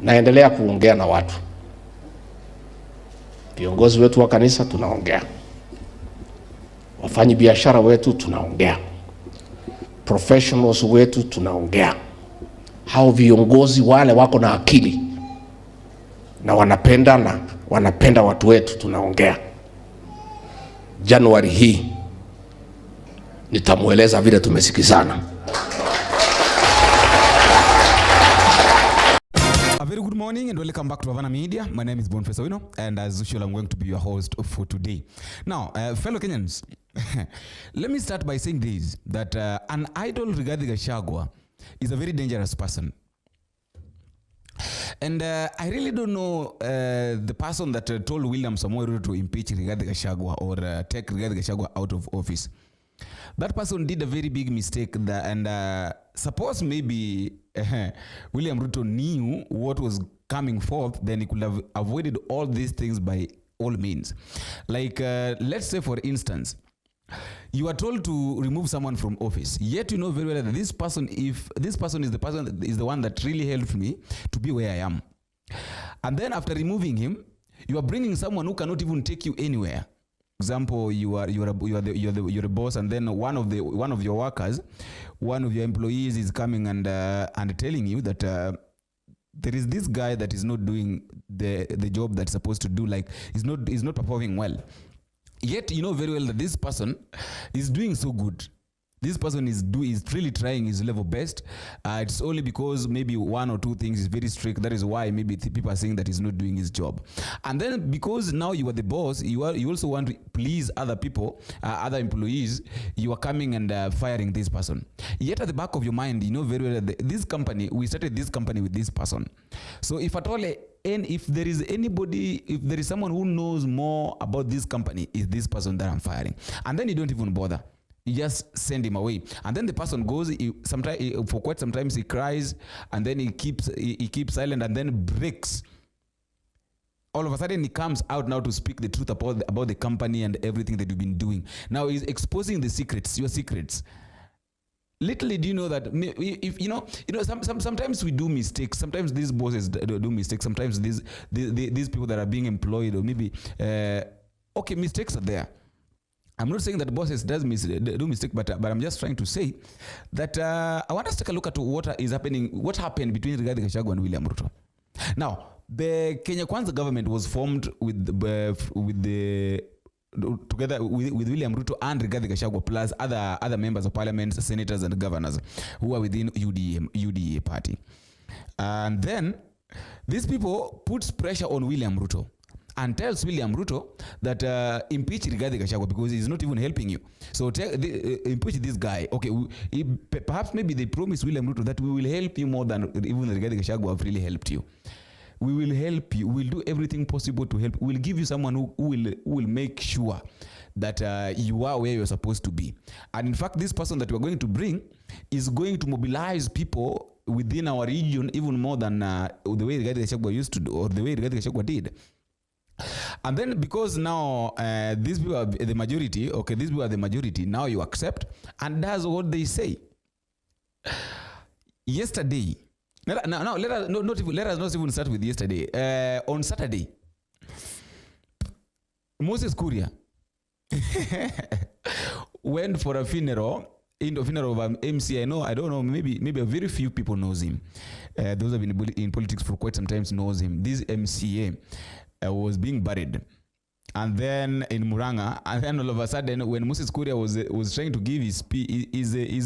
naendelea kuongea na watu. Viongozi wetu wa kanisa tunaongea, wafanyi biashara wetu tunaongea, professionals wetu tunaongea. Hao viongozi wale wako na akili na wanapenda watu wetu, tunaongea. Januari hii nitamueleza vile tumesikizana. A very good morning and welcome back to Havana Media. My name is Boniface Owino, and as usual I'm going to be your host for today. Now, fellow Kenyans, let me start by saying this, that an idol regarding Gachagua is a very dangerous person. And I really don't know the person that told William Samoei Ruto to impeach Rigathi Gachagua or take Rigathi Gachagua out of office. That person did a very big mistake there, and suppose maybe William Ruto knew what was coming forth, then he could have avoided all these things by all means. Like, let's say for instance, you are told to remove someone from office, yet you know very well that this person, if this person is the one that really helped me to be where I am, and then after removing him, you are bringing someone who cannot even take you anywhere. Example, you're a boss, and then one of your workers, one of your employees is coming and telling you that there is this guy that is not doing the job that's supposed to do, like is not performing well. Yet you know very well that this person is doing so good. This person is really trying his level best. It's only because maybe one or two things is very strict. That is why maybe people are saying that he's not doing his job. And then because now you are the boss, you also want to please other people, other employees. You are coming and firing this person. Yet at the back of your mind, you know very well that this company, we started this company with this person. So if at all, and if there is anybody, if there is someone who knows more about this company, is this person that I'm firing. And then you don't even bother. You just send him away, and then the person goes. Sometimes, for quite sometimes, he cries, and then he keeps silent, and then breaks. All of a sudden, he comes out now to speak the truth about the company and everything that you've been doing. Now he's exposing the secrets, your secrets. Little do you know that if you know sometimes we do mistakes. Sometimes these bosses do mistakes. Sometimes these people that are being employed, or maybe okay, mistakes are there. I'm not saying that bosses do mistake, but I'm just trying to say that I want us to take a look at what is happening, what happened between Rigathi Gachagua and William Ruto. Now, the Kenya Kwanza government was formed together with William Ruto and Rigathi Gachagua, plus other members of parliament, senators and governors who are within UDA party. And then these people puts pressure on William Ruto and tells William Ruto that impeach Rigathi Gachagua because he's not even helping you. So impeach this guy. Okay, perhaps maybe they promise William Ruto that we will help you more than even Rigathi Gachagua have really helped you. We will help you. We'll do everything possible to help. We'll give you someone who will make sure that you are where you're supposed to be. And in fact, this person that we're going to bring is going to mobilize people within our region even more than the way Rigathi Gachagua used to do, or the way Rigathi Gachagua did. And then because now these people are the majority, okay, these people are the majority, now you accept, and that's what they say. Yesterday, let us not even start with yesterday. On Saturday, Moses Kuria went for a funeral, in the funeral of MC. I don't know, maybe a very few people knows him. Those who have been in politics for quite some time knows him. This MCA was being buried, and then in Muranga, and then all of a sudden, when Moses Kuria was trying to give his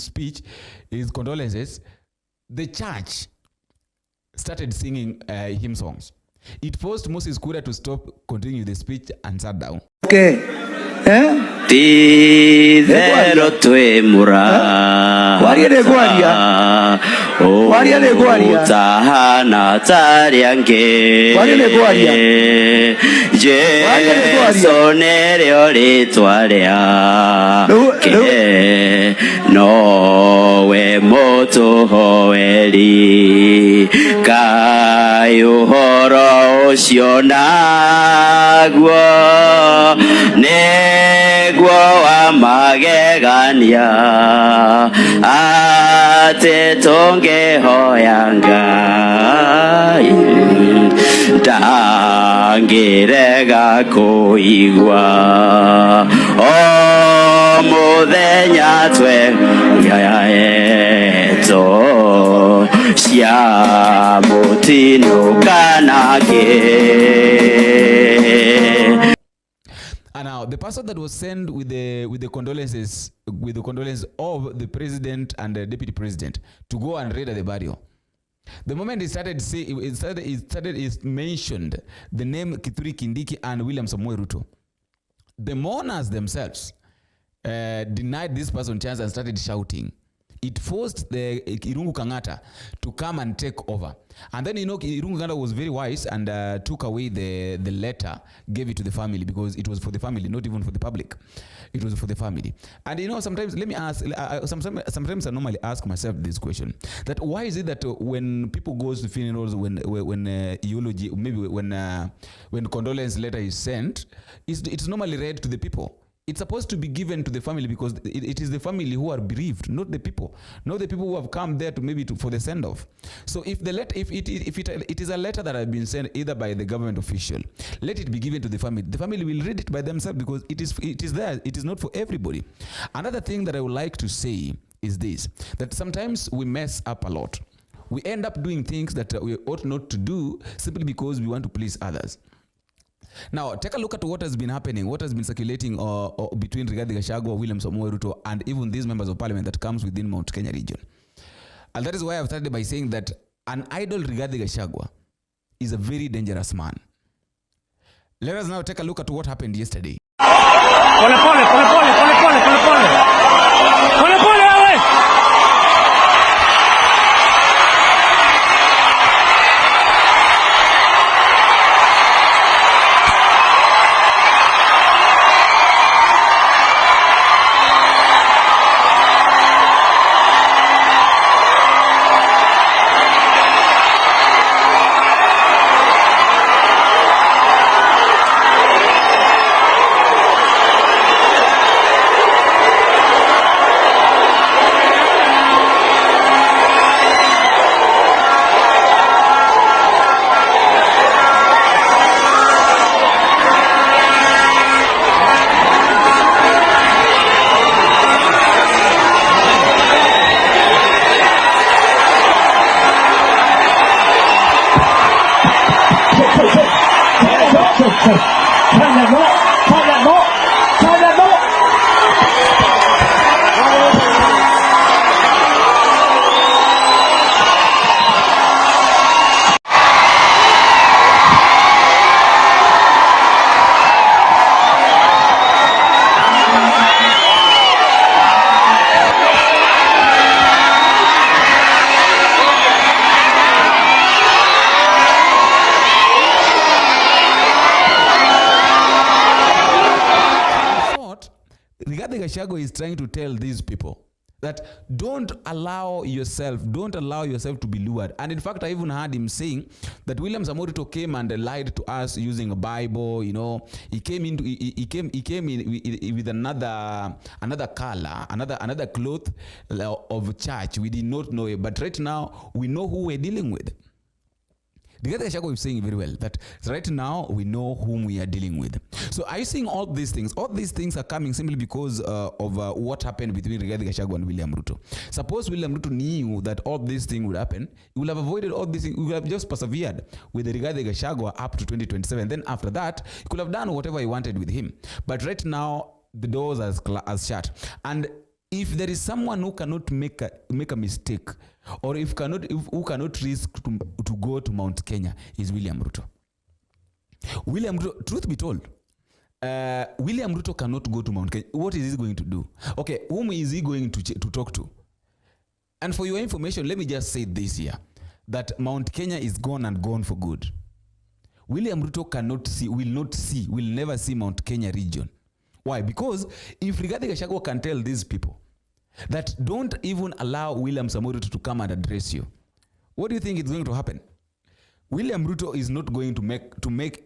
speech, his condolences, the church started singing hymn songs. It forced Moses Kuria to stop, continue the speech, and sat down. Okay. Tidero twe mura waria de guaria utahana tariange waria de guaria je sonere ore twaria ke no we moto hoeli kayo horo ocionagwo negwo amagegania ate tonge hoyanga cangire kuigwa o muthenya twe gaeto cia mutino kanake. And now the person that was sent with the condolences of the president and the deputy president to go and raid the burial. The moment it mentioned the name Kithure Kindiki and William Samoei Ruto, the mourners themselves denied this person chance and started shouting. It forced the Irungu Kangata to come and take over. And then, Irungu Kangata was very wise and took away the letter, gave it to the family because it was for the family, not even for the public. It was for the family. And, sometimes, let me ask, sometimes I normally ask myself this question, that why is it that when people go to funerals, when eulogy, maybe when condolence letter is sent, it's normally read to the people. It's supposed to be given to the family because it is the family who are bereaved, not the people who have come there for the send off. So if it is a letter that has been sent either by the government official, let it be given to the family. The family will read it by themselves because it is there. It is not for everybody. Another thing that I would like to say is this: that sometimes we mess up a lot. We end up doing things that we ought not to do simply because we want to please others. Now, take a look at what has been happening, what has been circulating between Rigathi Gachagua, William Samoei Ruto, and even these members of parliament that comes within Mount Kenya region. And that is why I've started by saying that an idle Rigathi Gachagua is a very dangerous man. Let us now take a look at what happened yesterday. Gachagua is trying to tell these people that don't allow yourself to be lured. And in fact, I even heard him saying that William Samoei Ruto came and lied to us using a Bible. He came in with another color, another cloth of church. We did not know it, but right now we know who we're dealing with. The Gachagua is saying very well that right now we know whom we are dealing with. So are you seeing all these things? All these things are coming simply because of what happened between Rigathi Gachagua and William Ruto. Suppose William Ruto knew that all these things would happen, he would have avoided all these things. He would have just persevered with Rigathi Gachagua up to 2027. Then after that, he could have done whatever he wanted with him. But right now, the doors are shut. And if there is someone who cannot make a mistake, or who cannot risk to go to Mount Kenya, is William Ruto. William Ruto, truth be told, William Ruto cannot go to Mount Kenya. What is he going to do? Okay, whom is he going to talk to? And for your information, let me just say this here, that Mount Kenya is gone and gone for good. William Ruto will never see Mount Kenya region. Why? Because if Rigathi Gachagua can tell these people that don't even allow William Samoei Ruto to come and address you, what do you think is going to happen? William Ruto is not going to make,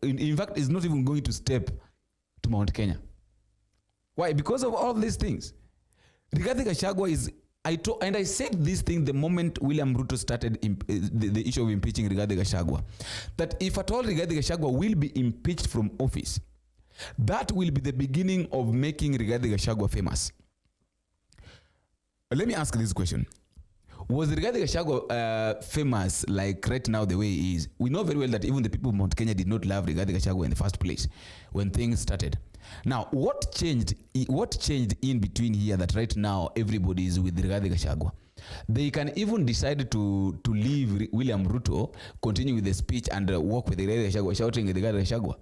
in fact, is not even going to step to Mount Kenya. Why? Because of all these things. Rigathi Gachagua is I said this thing the moment William Ruto started the issue of impeaching Rigathi Gachagua, that if at all Rigathi Gachagua will be impeached from office, that will be the beginning of making Rigathi Gachagua famous. Let me ask this question. Was Rigathi Gachagua famous like right now the way he is? We know very well that even the people of Mount Kenya did not love Rigathi Gachagua in the first place when things started. Now, what changed in between here that right now everybody is with Rigathi Gachagua? They can even decide to leave William Ruto, continue with the speech and walk with Rigathi Gachagua, shouting at Rigathi Gachagua.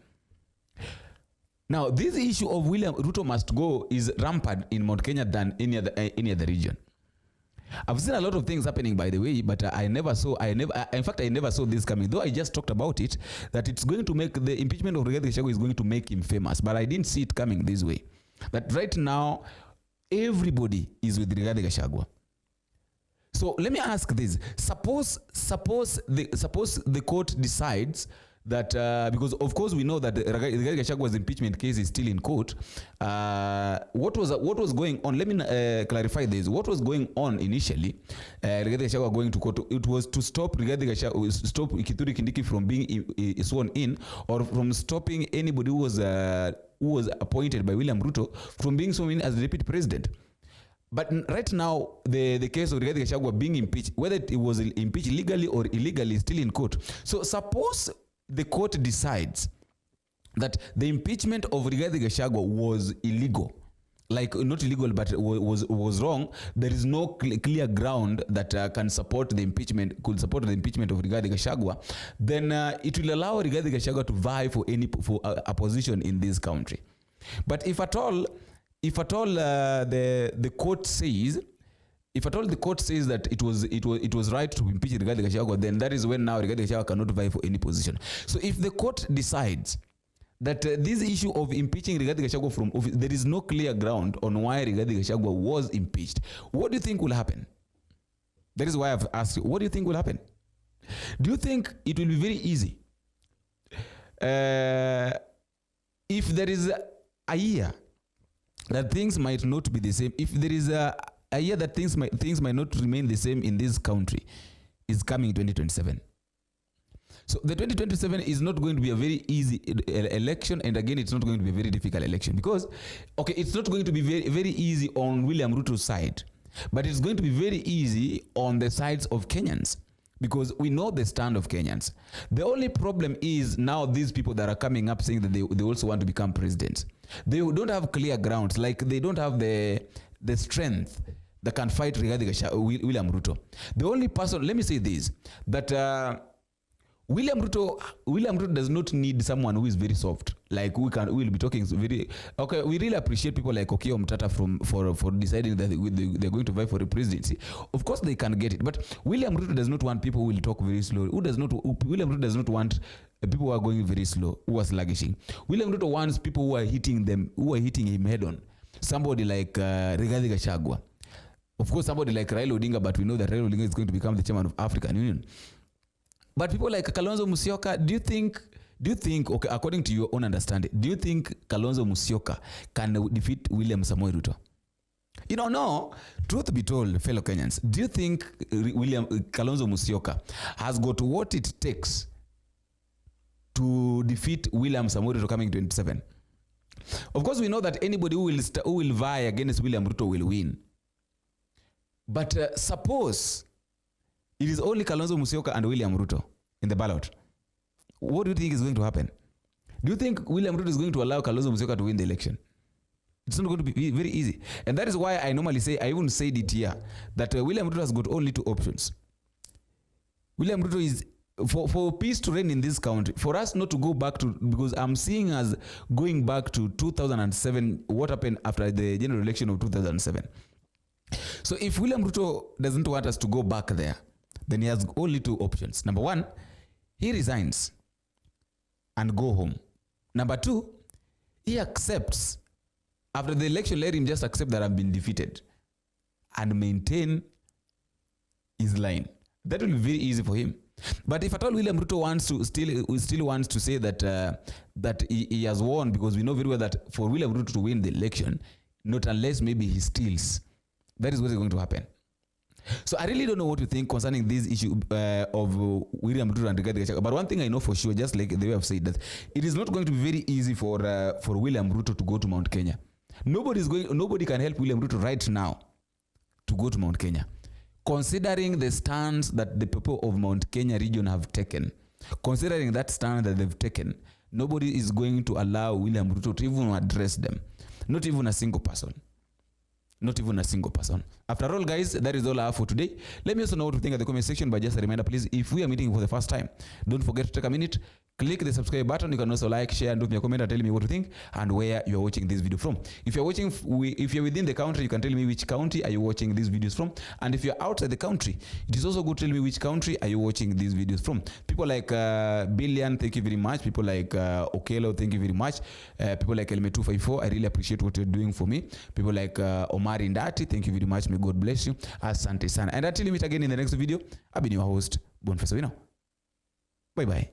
Now, this issue of William Ruto must go is rampant in Mount Kenya than any other region. I've seen a lot of things happening, by the way, but I never saw this coming. Though I just talked about it, that it's going to make the impeachment of Rigathi Gachagua is going to make him famous, but I didn't see it coming this way. That right now, everybody is with Rigathi Gachagua. So let me ask this: suppose the court decides that because of course we know that Rigathi Gachagua's impeachment case is still in court. What was going on? Let me clarify this. What was going on initially? Rigathi Gachagua going to court. It was to stop Rigathi Gachagua, stop Kithure Kindiki from being sworn in, or from stopping anybody who was appointed by William Ruto from being sworn in as the deputy president. But right now, the case of Rigathi Gachagua being impeached, whether it was impeached legally or illegally, is still in court. So suppose the court decides that the impeachment of Rigathi Gachagua was illegal, like not illegal but was wrong, there is no clear ground that could support the impeachment of Rigathi Gachagua, then it will allow Rigathi Gachagua to vie for a position in this country. But if at all the court says, that it was right to impeach Rigathi Gachagua, then that is when now Rigathi Gachagua cannot vie for any position. So if the court decides that this issue of impeaching Rigathi Gachagua from office, there is no clear ground on why Rigathi Gachagua was impeached, what do you think will happen? That is why I've asked you, what do you think will happen? Do you think it will be very easy if there is a year that things might not be the same, if there is a year that things might not remain the same in this country, is coming 2027. So the 2027 is not going to be a very easy election, and again, it's not going to be a very difficult election because, okay, it's not going to be very easy on William Ruto's side, but it's going to be very easy on the sides of Kenyans, because we know the stand of Kenyans. The only problem is now these people that are coming up saying that they also want to become presidents. They don't have clear grounds, like they don't have the strength that can fight Rigathi Gachagua, William Ruto. The only person, let me say this, that William Ruto does not need someone who is very soft. Like we'll be talking very, okay, we really appreciate people like Okiya Omtata for deciding that they're going to vie for the presidency. Of course they can get it, but William Ruto does not want people who will talk very slow. William Ruto does not want people who are going very slow, who are sluggishing. William Ruto wants people who are hitting him head on. Somebody like Rigathi Gachagua. Of course, somebody like Raila Odinga, but we know that Raila Odinga is going to become the chairman of African Union. But people like Kalonzo Musyoka, do you think, okay, according to your own understanding, do you think Kalonzo Musyoka can defeat William Samoei Ruto? No, truth be told, fellow Kenyans, do you think Kalonzo Musyoka has got what it takes to defeat William Samoei Ruto coming 27? Of course, we know that anybody who will vie against William Ruto will win. But suppose it is only Kalonzo Musyoka and William Ruto in the ballot, what do you think is going to happen? Do you think William Ruto is going to allow Kalonzo Musyoka to win the election? It's not going to be very easy. And that is why I normally say, I even said it here, that William Ruto has got only two options. William Ruto is, for peace to reign in this country, for us not to go back to, because I'm seeing us going back to 2007, what happened after the general election of 2007. So if William Ruto doesn't want us to go back there, then he has only two options. Number one, he resigns and go home. Number two, he accepts, after the election, let him just accept that I've been defeated and maintain his line. That will be very easy for him. But if at all William Ruto still wants to say that he has won, because we know very well that for William Ruto to win the election, not unless maybe he steals. That is what is going to happen. So I really don't know what to think concerning this issue of William Ruto and Rigathi Gachagua. But one thing I know for sure, just like the way I've said, that it is not going to be very easy for William Ruto to go to Mount Kenya. Nobody can help William Ruto right now to go to Mount Kenya. Considering the stance that the people of Mount Kenya region have taken, considering that stand that they've taken, nobody is going to allow William Ruto to even address them. Not even a single person. Not even a single person. After all, guys, that is all I have for today. Let me also know what you think in the comment section. But just a reminder, please, if we are meeting for the first time, don't forget to take a minute, click the subscribe button. You can also like, share, and drop me a comment and tell me what you think and where you are watching this video from. If you're within the country, you can tell me which county are you watching these videos from. And if you're outside the country, it is also good to tell me which country are you watching these videos from. People like Billion, thank you very much. People like Okelo, thank you very much. People like Elme254, I really appreciate what you're doing for me. People like Omar Indati, thank you very much. May God bless you. Asante sana. And until we meet again in the next video, I've been your host, Boniface Wino. Bye bye.